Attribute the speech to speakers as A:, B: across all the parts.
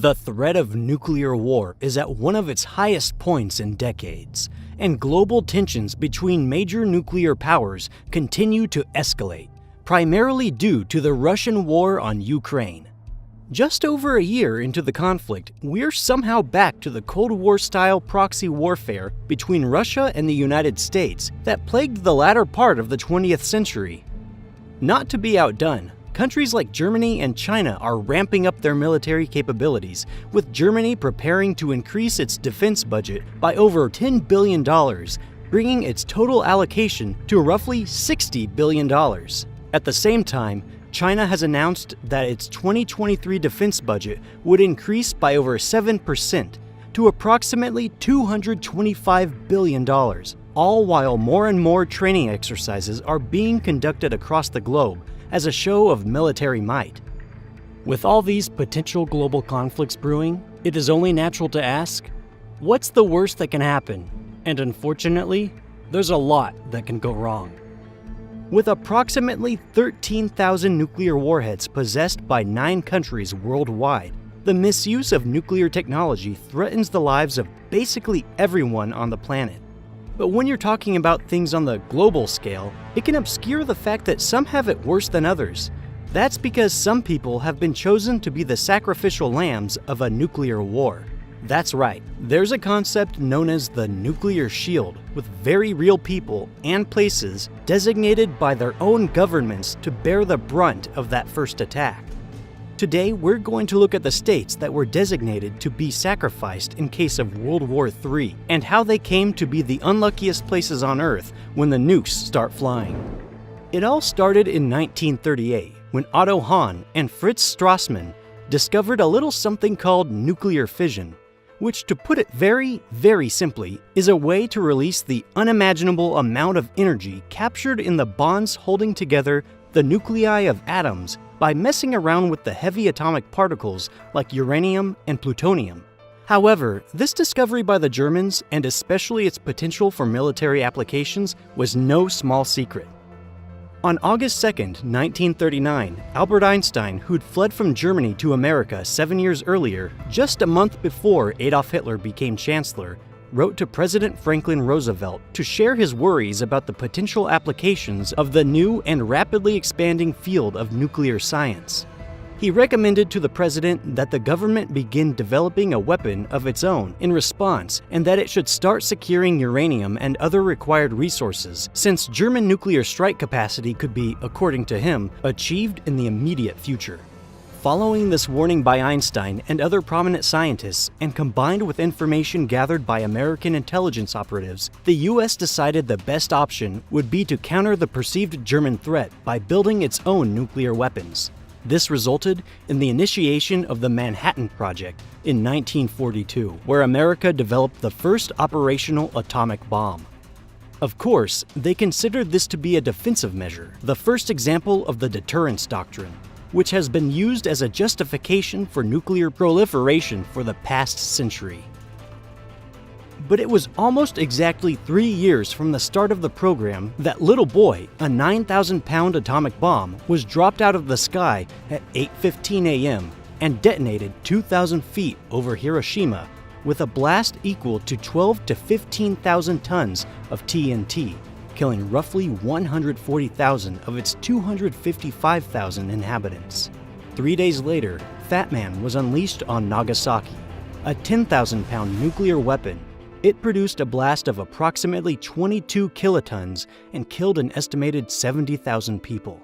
A: The threat of nuclear war is at one of its highest points in decades, and global tensions between major nuclear powers continue to escalate, primarily due to the Russian war on Ukraine. Just over a year into the conflict, we're somehow back to the Cold War-style proxy warfare between Russia and the United States that plagued the latter part of the 20th century. Not to be outdone, countries like Germany and China are ramping up their military capabilities, with Germany preparing to increase its defense budget by over $10 billion, bringing its total allocation to roughly $60 billion. At the same time, China has announced that its 2023 defense budget would increase by over 7% to approximately $225 billion, all while more and more training exercises are being conducted across the globe as a show of military might. With all these potential global conflicts brewing, it is only natural to ask, what's the worst that can happen? And unfortunately, there's a lot that can go wrong. With approximately 13,000 nuclear warheads possessed by 9 countries worldwide, the misuse of nuclear technology threatens the lives of basically everyone on the planet. But when you're talking about things on the global scale, it can obscure the fact that some have it worse than others. That's because some people have been chosen to be the sacrificial lambs of a nuclear war. That's right, there's a concept known as the nuclear shield, with very real people and places designated by their own governments to bear the brunt of that first attack. Today, we're going to look at the states that were designated to be sacrificed in case of World War III, and how they came to be the unluckiest places on Earth when the nukes start flying. It all started in 1938, when Otto Hahn and Fritz Strassmann discovered a little something called nuclear fission, which, to put it very, very simply, is a way to release the unimaginable amount of energy captured in the bonds holding together the nuclei of atoms by messing around with the heavy atomic particles like uranium and plutonium. However, this discovery by the Germans, and especially its potential for military applications, was no small secret. On August 2, 1939, Albert Einstein, who'd fled from Germany to America 7 years earlier, just a month before Adolf Hitler became chancellor, wrote to President Franklin Roosevelt to share his worries about the potential applications of the new and rapidly expanding field of nuclear science. He recommended to the president that the government begin developing a weapon of its own in response, and that it should start securing uranium and other required resources, since German nuclear strike capacity could be, according to him, achieved in the immediate future. Following this warning by Einstein and other prominent scientists, and combined with information gathered by American intelligence operatives, the US decided the best option would be to counter the perceived German threat by building its own nuclear weapons. This resulted in the initiation of the Manhattan Project in 1942, where America developed the first operational atomic bomb. Of course, they considered this to be a defensive measure, the first example of the deterrence doctrine, which has been used as a justification for nuclear proliferation for the past century. But it was almost exactly 3 years from the start of the program that Little Boy, a 9,000-pound atomic bomb, was dropped out of the sky at 8:15 a.m. and detonated 2,000 feet over Hiroshima with a blast equal to 12 to 15,000 tons of TNT, killing roughly 140,000 of its 255,000 inhabitants. 3 days later, Fat Man was unleashed on Nagasaki, a 10,000-pound nuclear weapon. It produced a blast of approximately 22 kilotons and killed an estimated 70,000 people.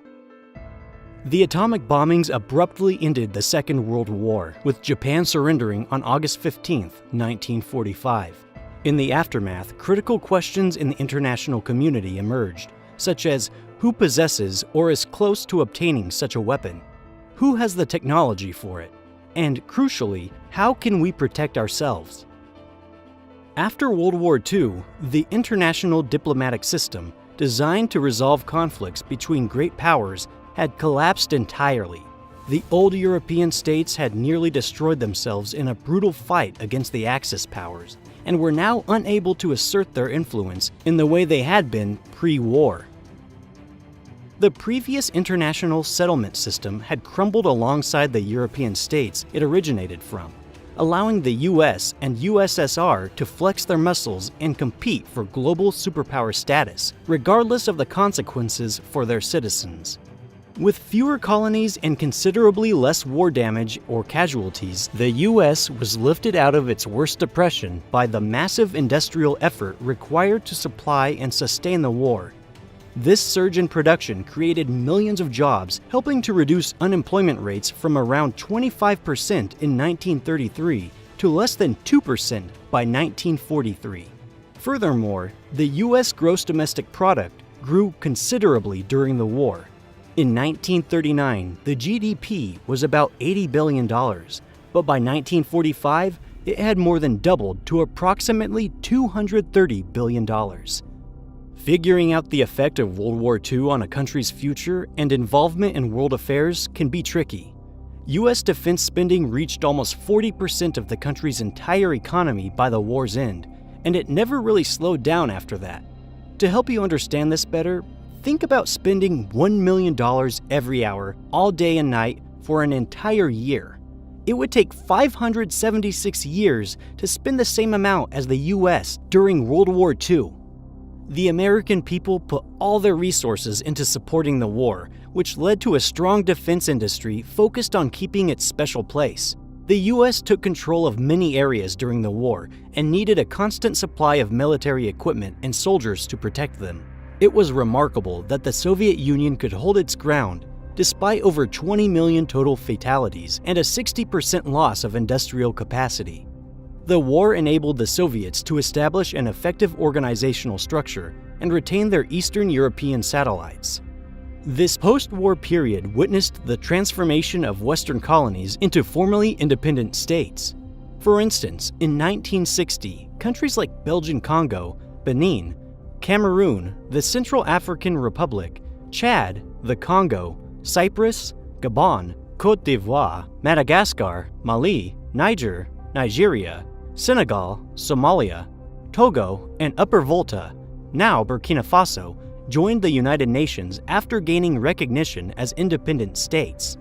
A: The atomic bombings abruptly ended the Second World War, with Japan surrendering on August 15, 1945. In the aftermath, critical questions in the international community emerged, such as who possesses or is close to obtaining such a weapon, who has the technology for it, and crucially, how can we protect ourselves? After World War II, the international diplomatic system, designed to resolve conflicts between great powers, had collapsed entirely. The old European states had nearly destroyed themselves in a brutal fight against the Axis powers, and were now unable to assert their influence in the way they had been pre-war. The previous international settlement system had crumbled alongside the European states it originated from, allowing the US and USSR to flex their muscles and compete for global superpower status, regardless of the consequences for their citizens. With fewer colonies and considerably less war damage or casualties, the US was lifted out of its worst depression by the massive industrial effort required to supply and sustain the war. This surge in production created millions of jobs, helping to reduce unemployment rates from around 25% in 1933 to less than 2% by 1943. Furthermore, the US gross domestic product grew considerably during the war. In 1939, the GDP was about $80 billion, but by 1945, it had more than doubled to approximately $230 billion. Figuring out the effect of World War II on a country's future and involvement in world affairs can be tricky. US defense spending reached almost 40% of the country's entire economy by the war's end, and it never really slowed down after that. To help you understand this better, think about spending $1 million every hour, all day and night, for an entire year. It would take 576 years to spend the same amount as the US during World War II. The American people put all their resources into supporting the war, which led to a strong defense industry focused on keeping its special place. The US took control of many areas during the war and needed a constant supply of military equipment and soldiers to protect them. It was remarkable that the Soviet Union could hold its ground despite over 20 million total fatalities and a 60% loss of industrial capacity. The war enabled the Soviets to establish an effective organizational structure and retain their Eastern European satellites. This post-war period witnessed the transformation of Western colonies into formerly independent states. For instance, in 1960, countries like Belgian Congo, Benin, Cameroon, the Central African Republic, Chad, the Congo, Cyprus, Gabon, Côte d'Ivoire, Madagascar, Mali, Niger, Nigeria, Senegal, Somalia, Togo, and Upper Volta, now Burkina Faso, joined the United Nations after gaining recognition as independent states.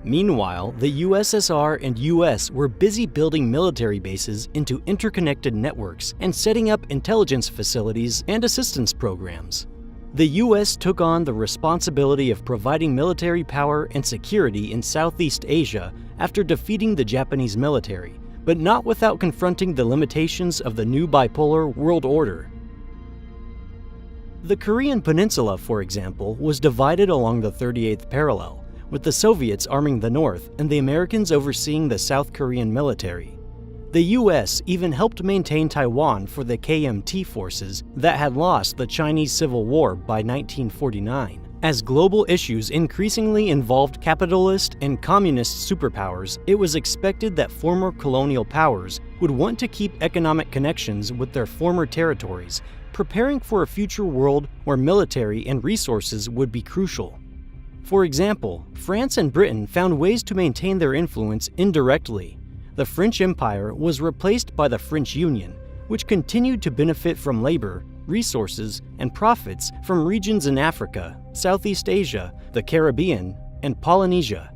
A: Meanwhile, the USSR and US were busy building military bases into interconnected networks and setting up intelligence facilities and assistance programs. The US took on the responsibility of providing military power and security in Southeast Asia after defeating the Japanese military, but not without confronting the limitations of the new bipolar world order. The Korean Peninsula, for example, was divided along the 38th parallel, with the Soviets arming the North and the Americans overseeing the South Korean military. The US even helped maintain Taiwan for the KMT forces that had lost the Chinese Civil War by 1949. As global issues increasingly involved capitalist and communist superpowers, it was expected that former colonial powers would want to keep economic connections with their former territories, preparing for a future world where military and resources would be crucial. For example, France and Britain found ways to maintain their influence indirectly. The French Empire was replaced by the French Union, which continued to benefit from labor, resources, and profits from regions in Africa, Southeast Asia, the Caribbean, and Polynesia.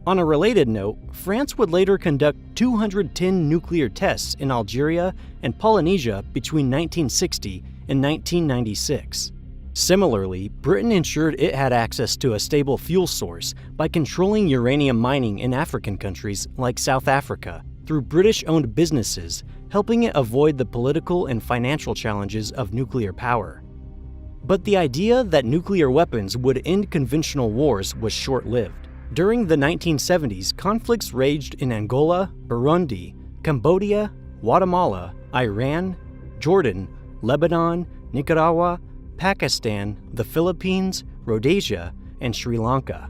A: On a related note, France would later conduct 210 nuclear tests in Algeria and Polynesia between 1960 and 1996. Similarly, Britain ensured it had access to a stable fuel source by controlling uranium mining in African countries like South Africa through British-owned businesses, helping it avoid the political and financial challenges of nuclear power. But the idea that nuclear weapons would end conventional wars was short-lived. During the 1970s, conflicts raged in Angola, Burundi, Cambodia, Guatemala, Iran, Jordan, Lebanon, Nicaragua, Pakistan, the Philippines, Rhodesia, and Sri Lanka.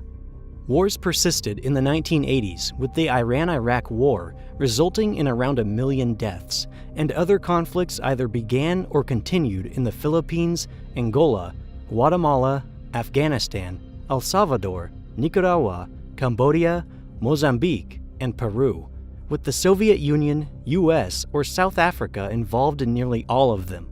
A: Wars persisted in the 1980s, with the Iran-Iraq War resulting in around 1 million deaths, and other conflicts either began or continued in the Philippines, Angola, Guatemala, Afghanistan, El Salvador, Nicaragua, Cambodia, Mozambique, and Peru, with the Soviet Union, US, or South Africa involved in nearly all of them.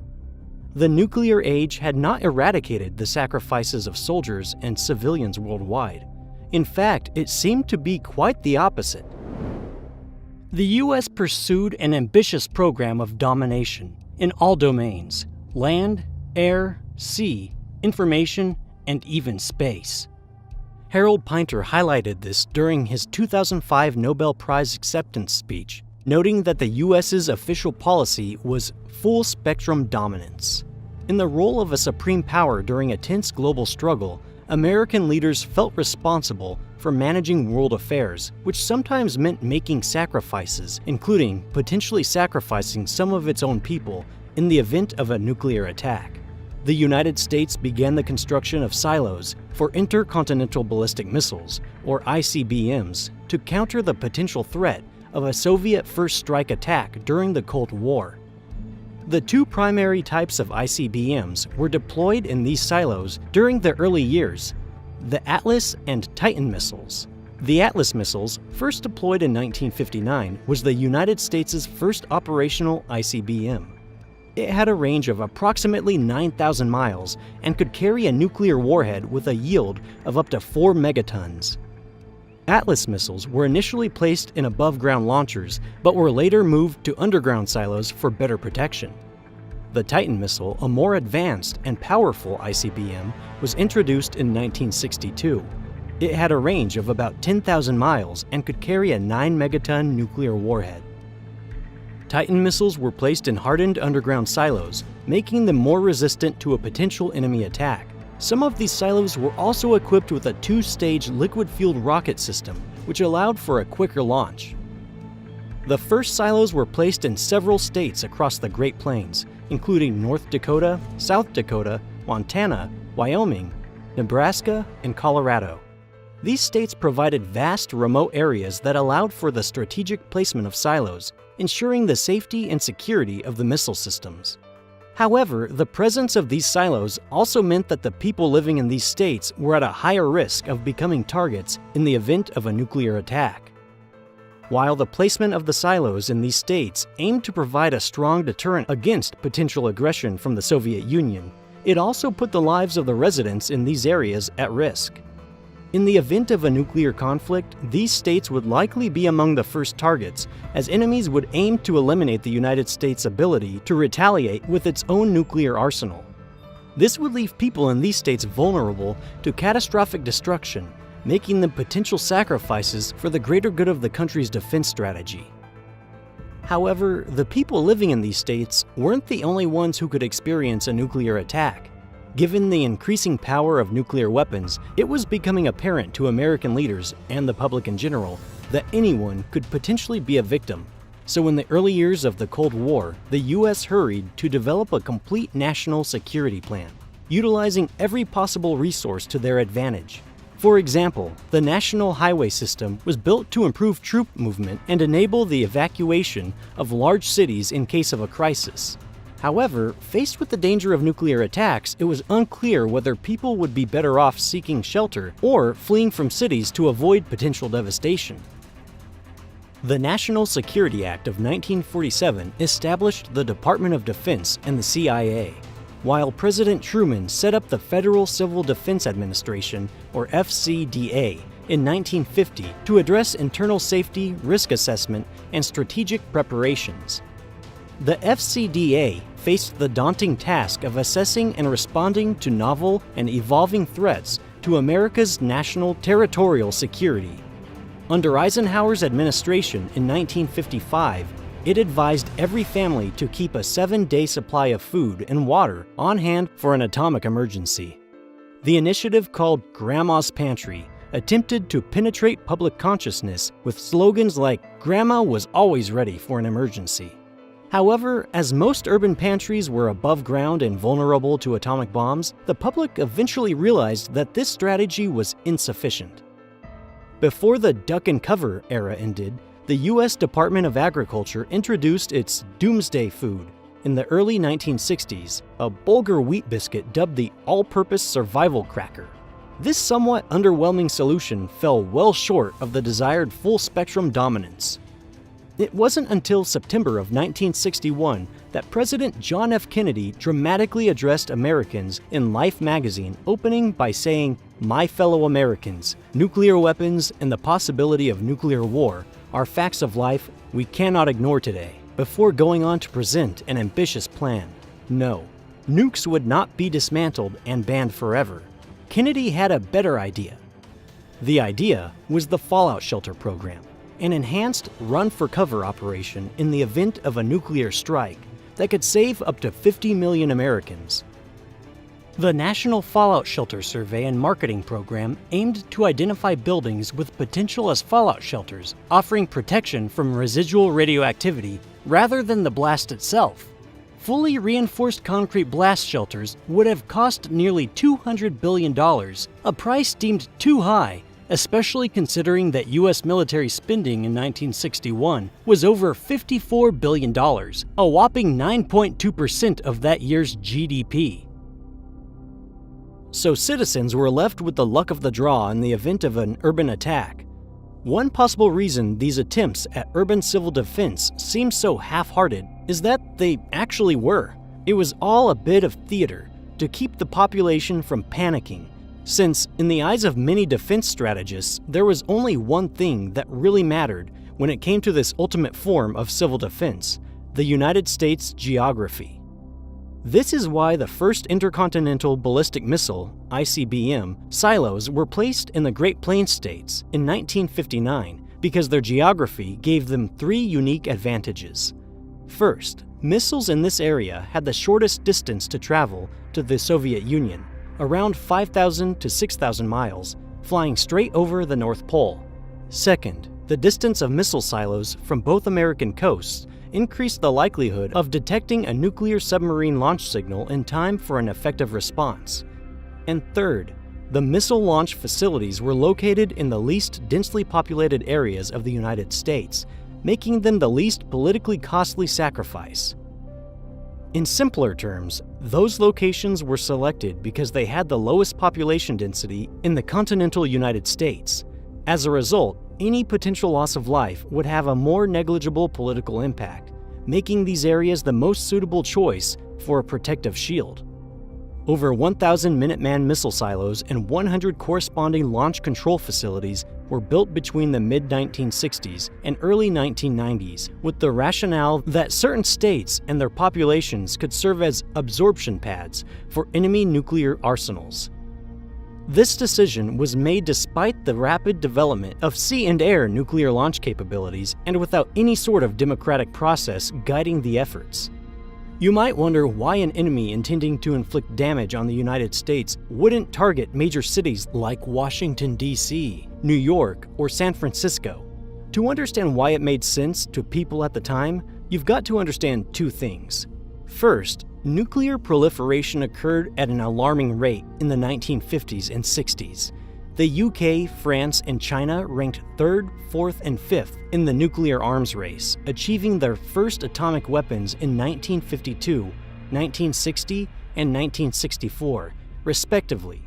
A: The nuclear age had not eradicated the sacrifices of soldiers and civilians worldwide. In fact, it seemed to be quite the opposite. The U.S. pursued an ambitious program of domination in all domains: land, air, sea, information, and even space. Harold Pinter highlighted this during his 2005 Nobel Prize acceptance speech, noting that the U.S.'s official policy was full-spectrum dominance. In the role of a supreme power during a tense global struggle, American leaders felt responsible for managing world affairs, which sometimes meant making sacrifices, including potentially sacrificing some of its own people in the event of a nuclear attack. The United States began the construction of silos for intercontinental ballistic missiles, or ICBMs, to counter the potential threat of a Soviet first strike attack during the Cold War. The two primary types of ICBMs were deployed in these silos during the early years: the Atlas and Titan missiles. The Atlas missiles, first deployed in 1959, was the United States' first operational ICBM. It had a range of approximately 9,000 miles and could carry a nuclear warhead with a yield of up to 4 megatons. Atlas missiles were initially placed in above-ground launchers, but were later moved to underground silos for better protection. The Titan missile, a more advanced and powerful ICBM, was introduced in 1962. It had a range of about 10,000 miles and could carry a 9-megaton nuclear warhead. Titan missiles were placed in hardened underground silos, making them more resistant to a potential enemy attack. Some of these silos were also equipped with a 2-stage liquid-fueled rocket system, which allowed for a quicker launch. The first silos were placed in several states across the Great Plains, including North Dakota, South Dakota, Montana, Wyoming, Nebraska, and Colorado. These states provided vast remote areas that allowed for the strategic placement of silos, ensuring the safety and security of the missile systems. However, the presence of these silos also meant that the people living in these states were at a higher risk of becoming targets in the event of a nuclear attack. While the placement of the silos in these states aimed to provide a strong deterrent against potential aggression from the Soviet Union, it also put the lives of the residents in these areas at risk. In the event of a nuclear conflict, these states would likely be among the first targets, as enemies would aim to eliminate the United States' ability to retaliate with its own nuclear arsenal. This would leave people in these states vulnerable to catastrophic destruction, making them potential sacrifices for the greater good of the country's defense strategy. However, the people living in these states weren't the only ones who could experience a nuclear attack. Given the increasing power of nuclear weapons, it was becoming apparent to American leaders and the public in general that anyone could potentially be a victim. So in the early years of the Cold War, the U.S. hurried to develop a complete national security plan, utilizing every possible resource to their advantage. For example, the National Highway System was built to improve troop movement and enable the evacuation of large cities in case of a crisis. However, faced with the danger of nuclear attacks, it was unclear whether people would be better off seeking shelter or fleeing from cities to avoid potential devastation. The National Security Act of 1947 established the Department of Defense and the CIA, while President Truman set up the Federal Civil Defense Administration, or FCDA, in 1950 to address internal safety, risk assessment, and strategic preparations. The FCDA faced the daunting task of assessing and responding to novel and evolving threats to America's national territorial security. Under Eisenhower's administration in 1955, it advised every family to keep a 7-day supply of food and water on hand for an atomic emergency. The initiative, called Grandma's Pantry, attempted to penetrate public consciousness with slogans like "Grandma was always ready for an emergency." However, as most urban pantries were above ground and vulnerable to atomic bombs, the public eventually realized that this strategy was insufficient. Before the duck and cover era ended, the U.S. Department of Agriculture introduced its Doomsday Food in the early 1960s, a Bulgur wheat biscuit dubbed the All-Purpose Survival Cracker. This somewhat underwhelming solution fell well short of the desired full-spectrum dominance. It wasn't until September of 1961 that President John F. Kennedy dramatically addressed Americans in Life magazine, opening by saying, "My fellow Americans, nuclear weapons and the possibility of nuclear war are facts of life we cannot ignore today before going on to present an ambitious plan. No, nukes would not be dismantled and banned forever. Kennedy had a better idea. The idea was the Fallout Shelter program, an enhanced run-for-cover operation in the event of a nuclear strike that could save up to 50 million Americans. The National Fallout Shelter Survey and Marketing Program aimed to identify buildings with potential as fallout shelters, offering protection from residual radioactivity rather than the blast itself. Fully reinforced concrete blast shelters would have cost nearly $200 billion, a price deemed too high, especially considering that U.S. military spending in 1961 was over $54 billion, a whopping 9.2% of that year's GDP. So citizens were left with the luck of the draw in the event of an urban attack. One possible reason these attempts at urban civil defense seem so half-hearted is that they actually were. It was all a bit of theater to keep the population from panicking, since in the eyes of many defense strategists, there was only one thing that really mattered when it came to this ultimate form of civil defense: the United States geography. This is why the first intercontinental ballistic missile, ICBM, silos were placed in the Great Plains states in 1959, because their geography gave them three unique advantages. First, missiles in this area had the shortest distance to travel to the Soviet Union, around 5,000 to 6,000 miles, flying straight over the North Pole. Second, the distance of missile silos from both American coasts increased the likelihood of detecting a nuclear submarine launch signal in time for an effective response. And third, the missile launch facilities were located in the least densely populated areas of the United States, making them the least politically costly sacrifice. In simpler terms, those locations were selected because they had the lowest population density in the continental United States. As a result, any potential loss of life would have a more negligible political impact, making these areas the most suitable choice for a protective shield. Over 1,000 Minuteman missile silos and 100 corresponding launch control facilities were built between the mid-1960s and early 1990s, with the rationale that certain states and their populations could serve as absorption pads for enemy nuclear arsenals. This decision was made despite the rapid development of sea and air nuclear launch capabilities and without any sort of democratic process guiding the efforts. You might wonder why an enemy intending to inflict damage on the United States wouldn't target major cities like Washington, D.C., New York, or San Francisco. To understand why it made sense to people at the time, you've got to understand two things. First, nuclear proliferation occurred at an alarming rate in the 1950s and 60s. The UK, France, and China ranked 3rd, 4th, and 5th in the nuclear arms race, achieving their first atomic weapons in 1952, 1960, and 1964, respectively.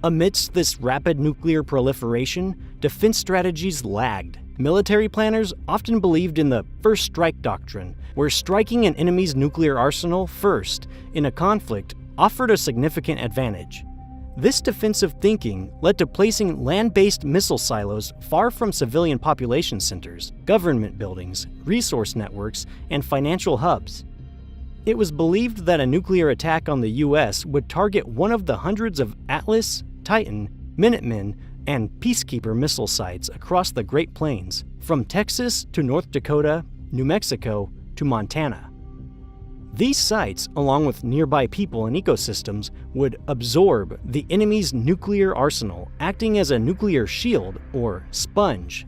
A: Amidst this rapid nuclear proliferation, defense strategies lagged. Military planners often believed in the first strike doctrine, where striking an enemy's nuclear arsenal first in a conflict offered a significant advantage. This defensive thinking led to placing land-based missile silos far from civilian population centers, government buildings, resource networks, and financial hubs. It was believed that a nuclear attack on the U.S. would target one of the hundreds of Atlas, Titan, Minutemen, and Peacekeeper missile sites across the Great Plains, from Texas to North Dakota, New Mexico to Montana. These sites, along with nearby people and ecosystems, would absorb the enemy's nuclear arsenal, acting as a nuclear shield or sponge.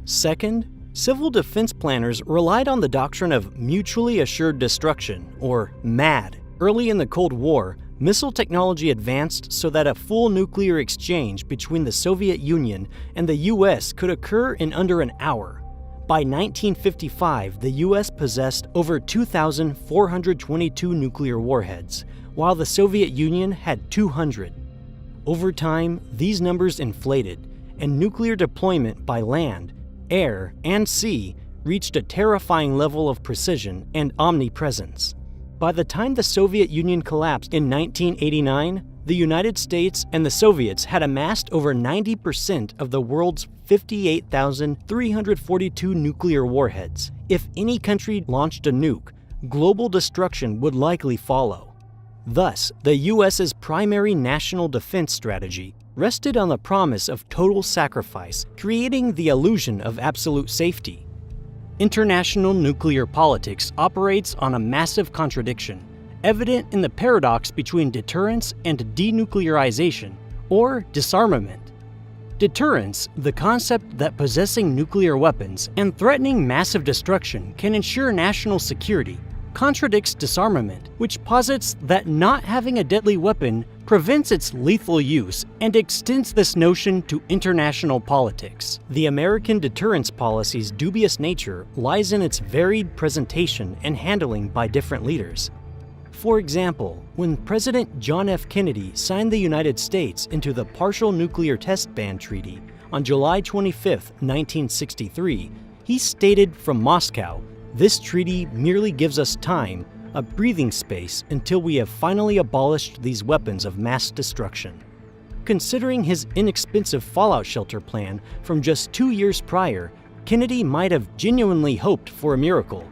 A: Second, civil defense planners relied on the doctrine of mutually assured destruction, or MAD. Early in the Cold War, missile technology advanced so that a full nuclear exchange between the Soviet Union and the US could occur in under an hour. By 1955, the US possessed over 2,422 nuclear warheads, while the Soviet Union had 200. Over time, these numbers inflated, and nuclear deployment by land, air, and sea reached a terrifying level of precision and omnipresence. By the time the Soviet Union collapsed in 1989, The United States and the Soviets had amassed over 90% of the world's 58,342 nuclear warheads. If any country launched a nuke, global destruction would likely follow. Thus, the US's primary national defense strategy rested on the promise of total sacrifice, creating the illusion of absolute safety. International nuclear politics operates on a massive contradiction, evident in the paradox between deterrence and denuclearization, or disarmament. Deterrence, the concept that possessing nuclear weapons and threatening massive destruction can ensure national security, contradicts disarmament, which posits that not having a deadly weapon prevents its lethal use and extends this notion to international politics. The American deterrence policy's dubious nature lies in its varied presentation and handling by different leaders. For example, when President John F. Kennedy signed the United States into the Partial Nuclear Test Ban Treaty on July 25, 1963, he stated from Moscow, "This treaty merely gives us time, a breathing space until we have finally abolished these weapons of mass destruction." Considering his inexpensive fallout shelter plan from just 2 years prior, Kennedy might have genuinely hoped for a miracle.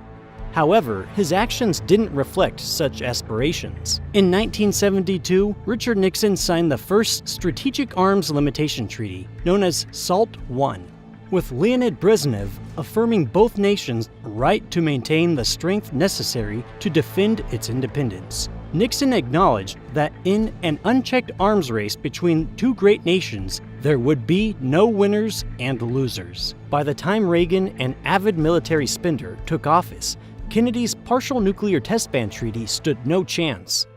A: However, his actions didn't reflect such aspirations. In 1972, Richard Nixon signed the first Strategic Arms Limitation Treaty, known as SALT I, with Leonid Brezhnev affirming both nations' right to maintain the strength necessary to defend its independence. Nixon acknowledged that in an unchecked arms race between two great nations, there would be no winners and losers. By the time Reagan, an avid military spender, took office, Kennedy's Partial Nuclear Test Ban Treaty stood no chance.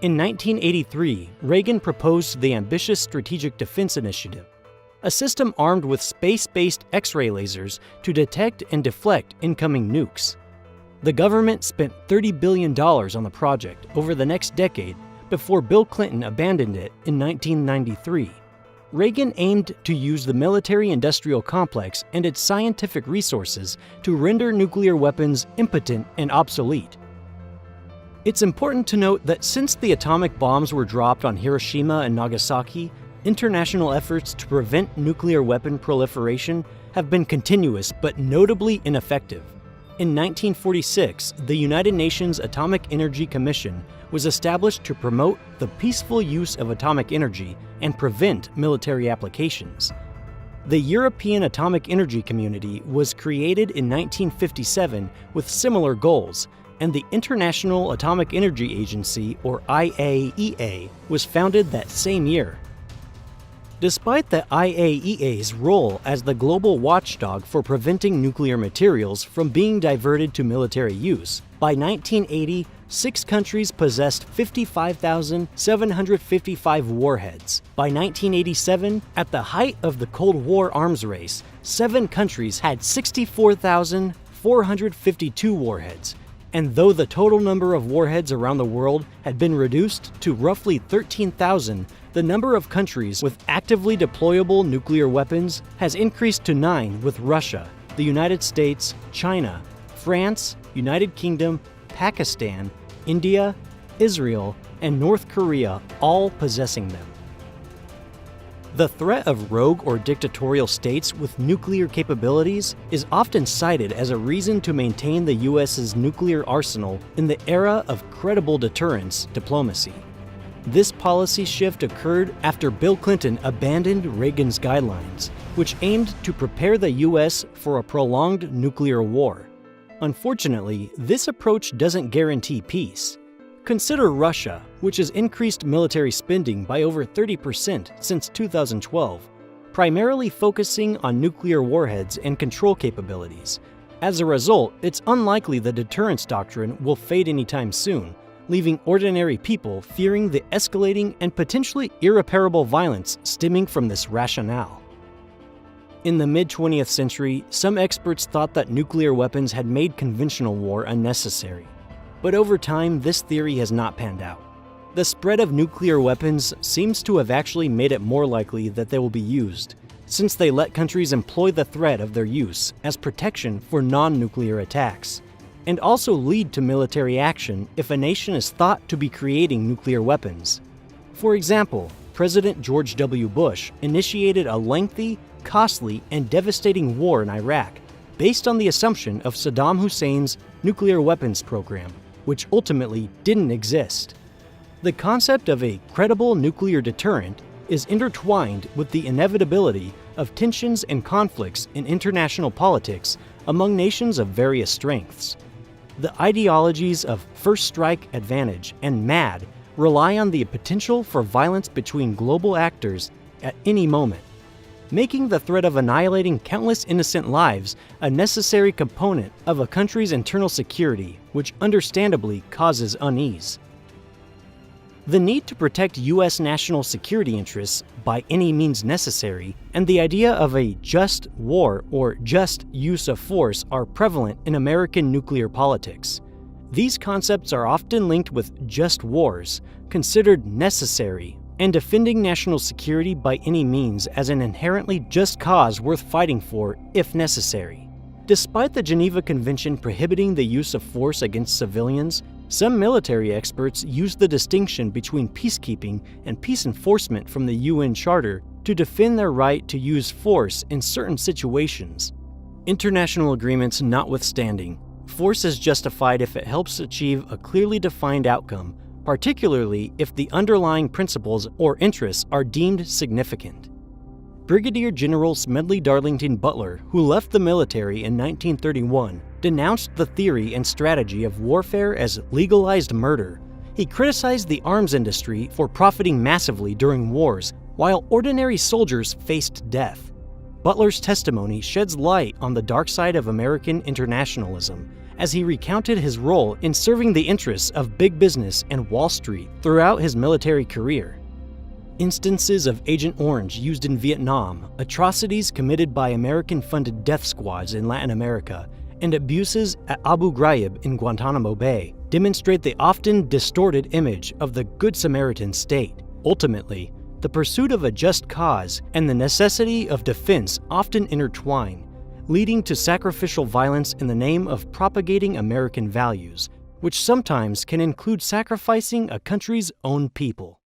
A: In 1983, Reagan proposed the ambitious Strategic Defense Initiative, a system armed with space-based X-ray lasers to detect and deflect incoming nukes. The government spent $30 billion on the project over the next decade before Bill Clinton abandoned it in 1993. Reagan aimed to use the military-industrial complex and its scientific resources to render nuclear weapons impotent and obsolete. It's important to note that since the atomic bombs were dropped on Hiroshima and Nagasaki, international efforts to prevent nuclear weapon proliferation have been continuous but notably ineffective. In 1946, the United Nations Atomic Energy Commission was established to promote the peaceful use of atomic energy and prevent military applications. The European Atomic Energy Community was created in 1957 with similar goals, and the International Atomic Energy Agency, or IAEA, was founded that same year. Despite the IAEA's role as the global watchdog for preventing nuclear materials from being diverted to military use, by 1980, 6 countries possessed 55,755 warheads. By 1987, at the height of the Cold War arms race, 7 countries had 64,452 warheads. And though the total number of warheads around the world had been reduced to roughly 13,000, the number of countries with actively deployable nuclear weapons has increased to 9, with Russia, the United States, China, France, United Kingdom, Pakistan, India, Israel, and North Korea all possessing them. The threat of rogue or dictatorial states with nuclear capabilities is often cited as a reason to maintain the US's nuclear arsenal in the era of credible deterrence diplomacy. This policy shift occurred after Bill Clinton abandoned Reagan's guidelines, which aimed to prepare the US for a prolonged nuclear war. Unfortunately, this approach doesn't guarantee peace. Consider Russia, which has increased military spending by over 30% since 2012, primarily focusing on nuclear warheads and control capabilities. As a result, it's unlikely the deterrence doctrine will fade anytime soon, leaving ordinary people fearing the escalating and potentially irreparable violence stemming from this rationale. In the mid-20th century, some experts thought that nuclear weapons had made conventional war unnecessary. But over time, this theory has not panned out. The spread of nuclear weapons seems to have actually made it more likely that they will be used, since they let countries employ the threat of their use as protection for non-nuclear attacks, and also lead to military action if a nation is thought to be creating nuclear weapons. For example, President George W. Bush initiated a lengthy, costly, and devastating war in Iraq based on the assumption of Saddam Hussein's nuclear weapons program, which ultimately didn't exist. The concept of a credible nuclear deterrent is intertwined with the inevitability of tensions and conflicts in international politics among nations of various strengths. The ideologies of first strike advantage and MAD rely on the potential for violence between global actors at any moment, making the threat of annihilating countless innocent lives a necessary component of a country's internal security, which understandably causes unease. The need to protect U.S. national security interests by any means necessary, and the idea of a just war or just use of force are prevalent in American nuclear politics. These concepts are often linked with just wars, considered necessary, and defending national security by any means as an inherently just cause worth fighting for if necessary. Despite the Geneva Convention prohibiting the use of force against civilians, some military experts use the distinction between peacekeeping and peace enforcement from the UN Charter to defend their right to use force in certain situations. International agreements notwithstanding, force is justified if it helps achieve a clearly defined outcome, particularly if the underlying principles or interests are deemed significant. Brigadier General Smedley Darlington Butler, who left the military in 1931, denounced the theory and strategy of warfare as legalized murder. He criticized the arms industry for profiting massively during wars, while ordinary soldiers faced death. Butler's testimony sheds light on the dark side of American internationalism, as he recounted his role in serving the interests of big business and Wall Street throughout his military career. Instances of Agent Orange used in Vietnam, atrocities committed by American-funded death squads in Latin America, and abuses at Abu Ghraib in Guantanamo Bay demonstrate the often distorted image of the Good Samaritan state. Ultimately, the pursuit of a just cause and the necessity of defense often intertwine, leading to sacrificial violence in the name of propagating American values, which sometimes can include sacrificing a country's own people.